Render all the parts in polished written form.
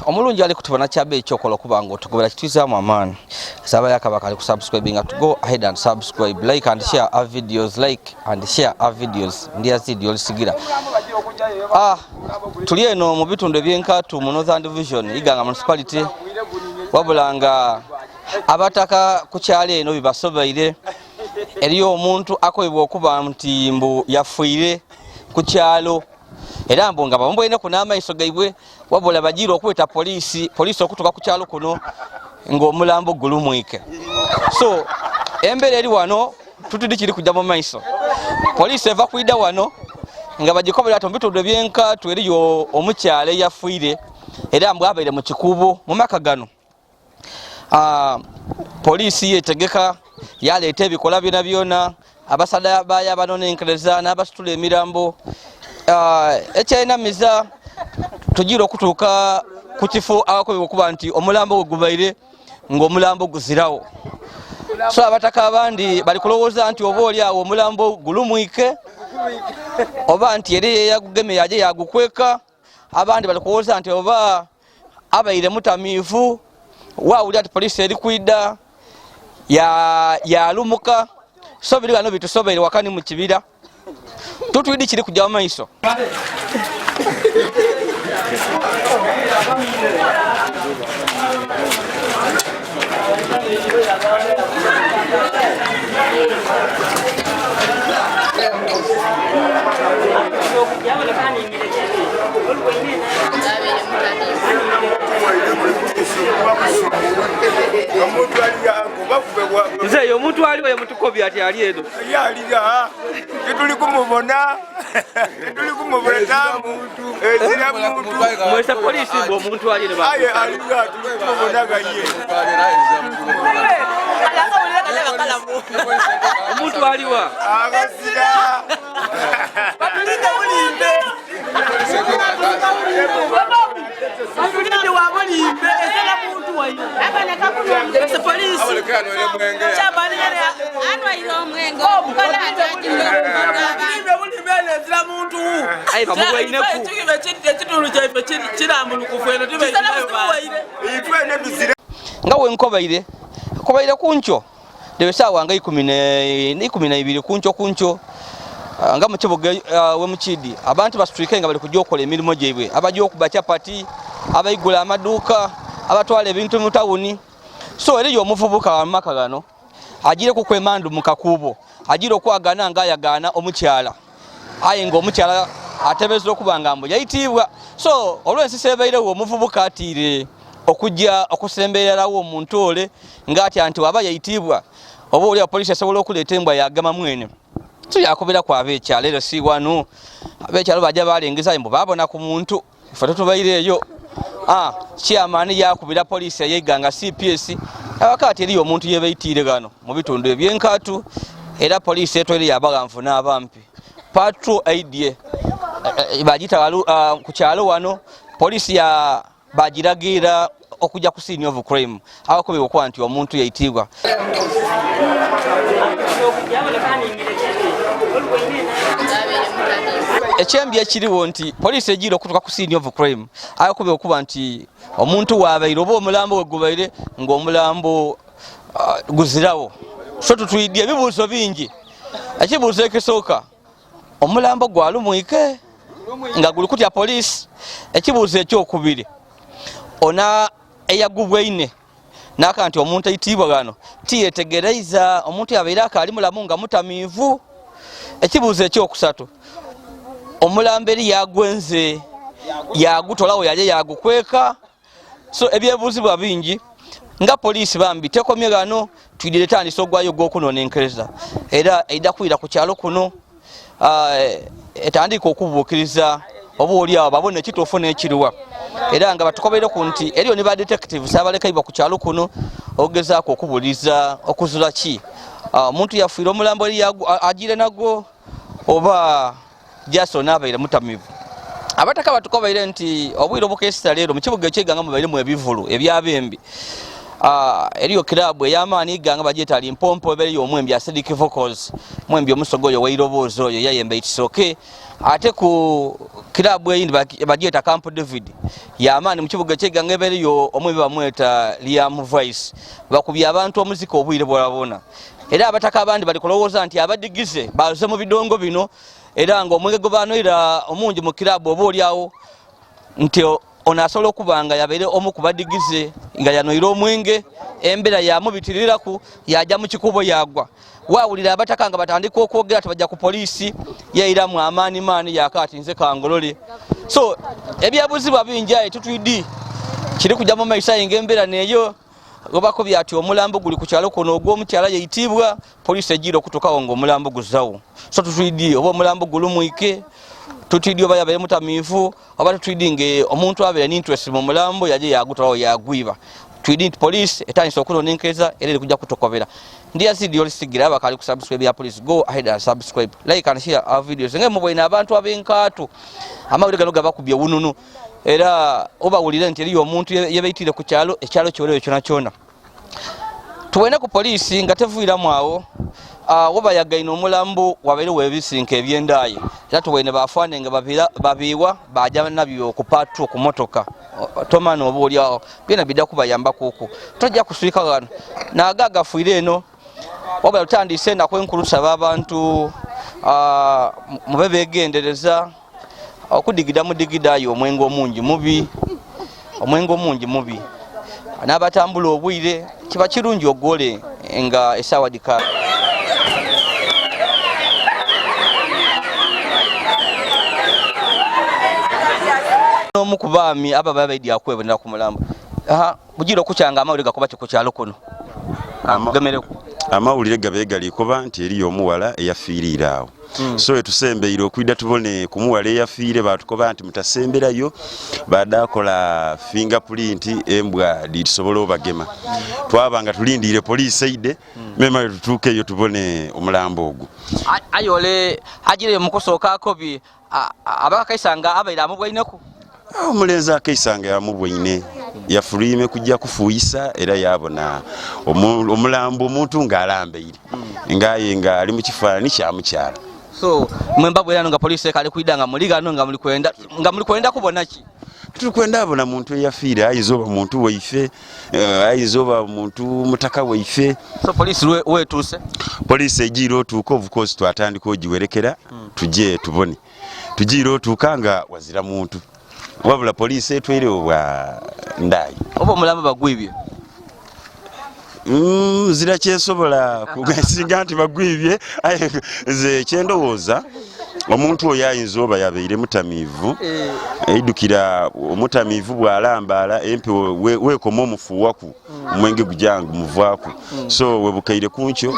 Omulungi ali kutubona kyabe ekyokola okuba nga otugobera kituzaamu amaani. Saba yakabaka ali kusubscribing to go ahead and subscribe, like and share our videos, like and share our videos. Ndiya zidi olisigira. Tuli eno mu bitundu ebyenkatu mu Northern Division Iganga municipality wabulanga abataka ku kyalo eno bibasobeire. Eriyo omuntu akoyebwa okuba nti mbu yafuire ku kyalo era mbu nga bamboine kuna amaiso gaibwe wabula bagira okweta polisi okutuka ku kyalo kuno ng'omulambo gulumwike. So embera eri wano tutudi kiri kujja mu maiso polisi eva kwida wano nga bagikobera ati mu bitundu ebyenkatu eriyo omukyala eyafuire era mbu abaire mu kikubo mu maka gano. Polisi yetegeka yaleeta ebikola byona abasada baya banonenkereza n'abasitula emirambo. Ekyayinamiza tugira okutuuka ku kifo awakobebwa okuba nti omulambo gwe gubaire ng'omulambo guzirawo. So abataka abandi bali kulowooza nti oba oli awo omulambo gulumwike oba nti eri yeyagugeme yaje yagukweka. Abandi bali kulowooza nti oba abaire mutamiivu waawuli ati polisi eri kwida yalumuka. So biri bano bitusobeire wakani mu kibira tutwidi kiri kujja mu maiso. Nze omuntu aliwo yemutukobya ati ali eno yaliga tuli kumubona tamu ezira muntu mwesa polisi mbo omuntu ali eno aye aliga tuli kumubona gaye omuntu aliwa abasira batulinde bulimbe batulinde wabulimbe esala muntu wayo abaneka bulungi ese polisi abalekano ile mwenge chabani yale atwaire omwenge obukola atwaire bulimbe ezira muntu ayi bamugwaineku ekitulu kyaife kirambulukufu eno itwene tuzire nga wenkobaire kobaire kuncho dewe sawa nga 12 kuncho nga mukibuga we mukidi abantu basitwike nga bali kujja okola emirimu gyebwe abajja okuba chapati abayigula amaduuka abatwala ebintu mu tawuni. So eriyo omuvubuka wa maka gano agire ku kwemandu mu kakubo agire okwagana nga ayagana omukyala aye nga omukyala atebezza okuba nga mbu yayitibwa. So olw'ensisa ebairewo omuvubuka atire okujja okusembererawo omuntu ole ngati anti waba yayitibwa oba oli polisi asobola okuleeta embwa yagama mwene. So yakobera kwa abekyalo ero si wano abekyalo bajja balengeza mbu babona ku muntu ife tutubaireyo. Chairman yakubira polisi eyiganga CPS abakati eriyo omuntu yebayitire gano mu bitundu ebyenkatu era polisi etwere yabaganvu n'abampi patrol aid bajita ku kyalo wano polisi ya bagiragira okujja ku scene of crime abakobera okwa nti omuntu yayitibwa. Ekyembi ekiriwo nti polisi egira okutuka ku scene of crime ayakubera okuba nti omuntu wabaire oba omulambo we gubaire ng'omulambo guzirawo. So tutwidye ebibuuzo bingi. Ekibuuzo ekisooka omulambo gwalumwike nga guli kutya polisi. Ekibuuzo ekyokubiri ona eyagubweine naka nti omuntu ayitibwa gano tiyetegereza omuntu yabaire akali mulamu nga mutamiivu. Ekibuuzo ekyokusatu omulambo eri yagwenze yagutolawo yaje yagukweka. So ebyebuuzibwa bingi nga polisi bambi tekomye gano twidire tandisa ogwayo gw'okunonenkereza era eida kwira ku kyalo kuno etandika okubuukiriza oba oli awo babone ekituufu n'ekiriwa era nga batukobeire ku nti eriyo ne ba detectives abalekaibwa ku kyalo kuno ogezaako okubuuliza okuzula ki omuntu yafuire omulambo eri agire nagwo oba jaso n'abaire mutamivu. Abataka batukobeire nti obwire obukesita leero mu kibuga ekyeganga mubaire mu ebivulu ebyabembi eriyo club ey'amaanyi iganga bagyeta Limpompo eberiyo omwembi Acidic Vocals mwembi omusogoyo wairobozo oyo yayemba ikisoke ate ku club eyindi bagyeta Camp David y'amaanyi mu kibuga ky'iganga eberiyo omwembi bamweta Liam Voice bakubya abantu omuzika obwire bwabona era abataka abandi bali kulowooza nti abadigize baze mu bidongo bino era nga omwenge gobanoira omungi mu club oba olyawo nti ono asobola okubanga yabeere omu kubadigize nga yanoira omwenge embera yamubitiriraku yajja mu kikubo yagwa wawulira abataka nga batandika okwogera tebajja ku poliisi yairamu amaani yakati nze kangolole so ebyabuzibwa bingi aye tutwidi kiri kujja mu maiso aye ng'embeera neeyo obako byati omulambo guli ku kyalo kono ogw'omukyala yayitibwa poliisi egira okutukawo ng'omulambo guzawo so tutwidi oba omulambo gulumwike tutwidi oba yabeere mutamiivu oba tutwidi nge omuntu abeere n'interest mu mulambo yaje yagutawo yagwiba twidi nti poliisi etandise okunonenkeza era eri kujja kutokobera ndi Yazidi olisigira abakali ku subscribe ya police go ahead and subscribe like and share our videos ngemu mubwina abantu abenkaatu amawulire gano gabakubye wununu era obawulire nti eriyo omuntu yebayitire ku kyalo ekyalo kyoleyo kyona tuwena ku poliisi nga tevuiramu awo woba yagaina omulambo wabeere webisinka ebyendaaye era tuwene bafaane nga babiiwa bajja nabyo ku patrol ku motoka tomana oba olyawo byena bidda kubayamba kuku tojja kuswika wano nagaga fuire eno oba lutandise ennaku enkulu tusaba abantu mube begendereza okudigida mudigidaayo omwenge omungi mubi n'abatambula obwire kiba kirungi ogole nga esaawa dika n'omu ku baami aba babaidi akwebonera ku mulambo bugira okukyanga amawulire gakuba ku kyalo kuno amawulire gabe gali kuba nti eriyo omuwala eyafiirira awo so etusembeire okwida tubone ku muwala eyafiire batukoba nti mutasemberayo badakola fingerprint embwa ditusobola obagema twabanga tulindire poliisi eide mema tutuukeyo tubone omulambo ogwo ayole agire mukusooka akobi abakaisanga abaire amubwaineku omulenzi akaisanga yamubwaine yafulime kujja kufuuyisa era yabona omulambo omuntu ng'alambeire ngaye nga ali mu kifaananyi kya mukyala so mwembabwe yano nga poliisi ekali kwida nga muligano nga muli kwenda kubona ki tulikwenda abona muntu eyafiire ayinza oba muntu waife ayinza oba muntu mutaka waife so poliisi wetuuse poliisi egiira otuuka of course twatandika ogiwerekera tujje tubone tugiira otuuka nga wazira muntu wabula poliisi etwerewo bwa ndaayi oba omulambo bagwibye zira kyesobola kugasinga nti bagwibye ze kyendowooza omuntu oyo ayinza oba yabeire mutamiivu eidukira omutamiivu bw'alambaala empewo weekoma omufuuwaku omwenge gujanga muvaaku so webukaire kunkyo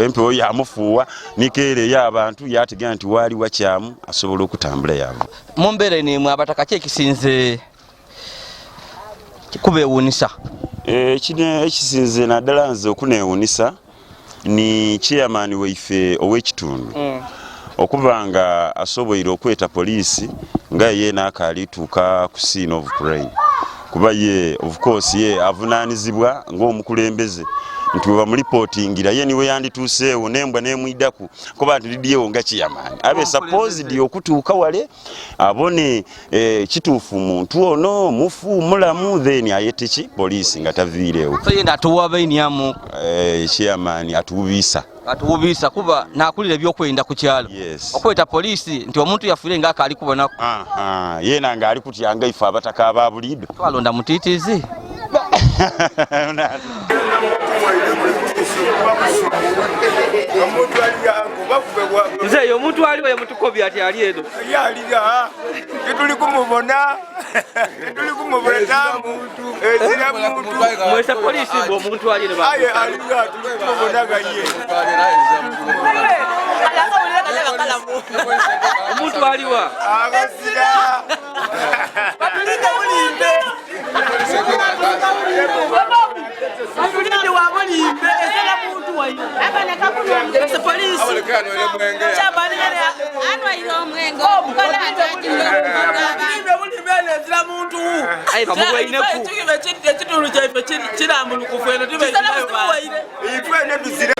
empewo yamufuuwa nikeereyo abantu yategera nti waali wakyamu asobola okutambula yaava mu mbeera eniimwe abataka ki ekisinze kubeewuunyisa ekisinze naddala nze okuneewuunyisa ni chairman waife ow'ekitundu okuba nga asoboire okweta poliisi nga ye n'akalituuka ku scene of crime kuba ye of course ye avunaanizibwa ng'omukulembeze nti we bamulipotingira ye niwe yandituuseewo n'embwa n'emwiddaku kuba nti lidyewo nga kiyamaani abe supposed okutuuka wale abone kituufu muntu ono mufu mulamu then ayete ki poliisi nga taviirewo so yenda atuwa bainyamu kiyamaani atuwubiisa kuba nakulira ebyokwenda ku kyalo okweta poliisi nti omuntu yafiire nga akaali kubonaku yeena ng'ali kutya nga ife abataka aba buliido twalonda mutiitizi nze eyo omuntu aliwo yemutukobya ati ali eno yalira tetuli kumubona ezira muntu mwese poliisi mbu omuntu ali eno aye alira tuli kumubonaga ye omuntu aliwa abasira Batulinde bulimbe. Batulinde wabulimbe esala muntu wayo. Aboneka kuno Ese poliisi. Chabani ngene anwaire omwenge omukola atagirira okuvuga abantu. bulimbe ezira muntu Ayi bamugwaine ku. Ekitundu kyaife kirambulukufu eno tubeekimayo Ifwe ne tuzira.